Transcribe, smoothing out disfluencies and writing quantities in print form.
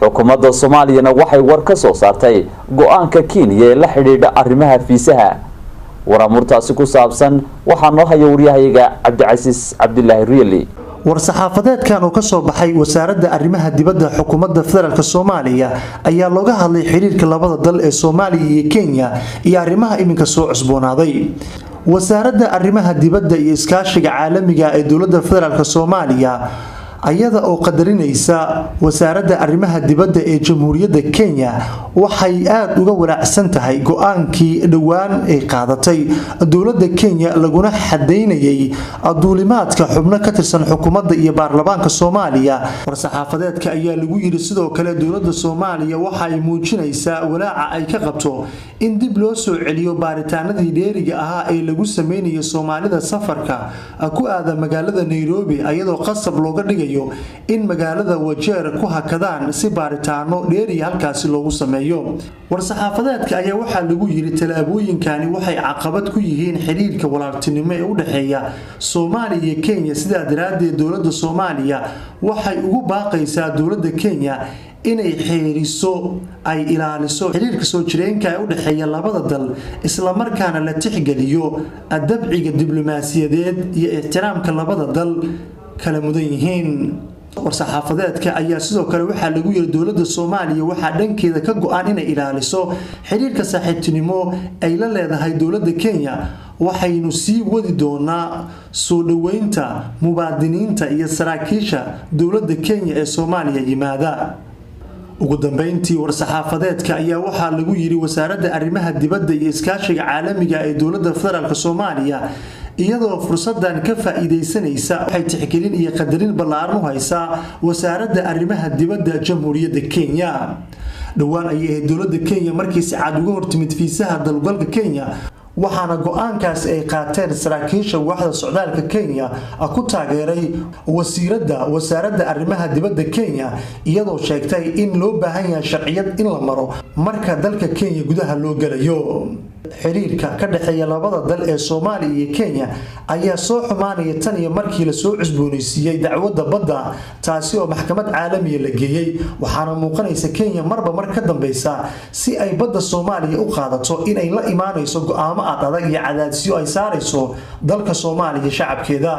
xukuumadda Soomaaliyana waxay war ka soo saartay go'aanka Kenya ee la xiriira arrimaha fiisaha waramurtaasi ku saabsan waxa noo haya wariyahayaga Cabdicasiis Cabdullaahi Riili war-saxaafadeedkan oo ka soo baxay wasaaradda arrimaha dibadda xukuumadda federaalka Soomaaliya ayaa looga hadlay xiriirka labada dal ee Soomaaliya iyo Kenya iyo arrimaha iminka soo cusboonaaday wasaaradda arrimaha dibadda iyo iskaashiga caalamiga ee dawladda federaalka Soomaaliya ayada oo qadarinaysa wasaaradda arrimaha dibadda ee Jamhuuriyadda Kenya waxay aad uga walaacsan tahay go'aankii dhawaan ay qaadatay dawladda Kenya laguna xadeynayay duulimaadka xubno ka tirsan xukuumadda iyo baarlamaanka Soomaaliya war-saxaafadeedka ayaa lagu yiri sidoo kale dawladda Soomaaliya waxay muujinaysaa walaaca ay ka qabto in dib loo soo celiyo baaritaanadii dheeriga ahaa ee lagu sameeyay Soomaalida safarka ku aada magaalada Nairobi ayadoo qasab looga dhigay in magaalada Wajeer ku hakadaan si baaritaano dheeri halkaasi loogu sameeyo war-saxaafadeedka ayaa waxa lagu yiri talaabooyinkani waxay caqabad ku yihiin xiriirka walaaltinimo ee u dhaxeeya Soomaaliya iyo Kenya sida daraadeed dawladda Soomaaliya waxay ugu baaqaysaa dawladda Kenya inay xeeriso ay ilaaliso xiriirka soo jireenka ee u dhaxeeya labada dal isla markaana la tixgeliyo adabciga diblomaasiyadeed iyo ixtiraamka labada dal kala mudan yihiin war-saxaafadeedka ayaa sidoo kale waxa lagu yiri dawladda Soomaaliya waxa dhankeeda ka go'an inay ilaaliso xiriirka saaxiibtinimo ay la leedahay dawladda Kenya waxaynu sii wadi doonaa soo dhaweynta mubaadiniinta iyo saraakiisha dawladda Kenya ee Soomaaliya yimaada ugu dambeyntii war-saxaafadeedka ayaa waxa lagu yiri wasaaradda arrimaha dibadda iyo iskaashiga caalamiga ee dawladda federaalka Soomaaliya iyadoo fursadan ka faa'iideysanaysa waxay tixgelin iyo qadarin ballaaran u haysaa wasaaradda arrimaha dibadda Jamhuuriyadda Kenya dhawaan ayay dawladda Kenya markii si cad uga hortimid fiisaha dalgalka Kenya waxaana go'aankaas ay qaateen saraakiisha waaxda socdaalka Kenya ku taageeray wasaaradda arrimaha dibadda Kenya iyadoo sheegtay in loo baahan yahay sharciyad in la maro marka dalka Kenya gudaha loo galayo xiriirka ka dhaxeeya labada dal ee Soomaaliya iyo Kenya ayaa soo xumaanaya tan iyo markii la soo cusboonaysiiyay dacwadda badda taasi oo maxkamad caalami la geeyay waxaana muuqanaysa Kenya marba mar ka dambaysa si ay badda Soomaaliya u qaadato inay la imaanayso go'aamo adag iyo cadaadisyo ay saarayso dalka Soomaaliya shacabkeeda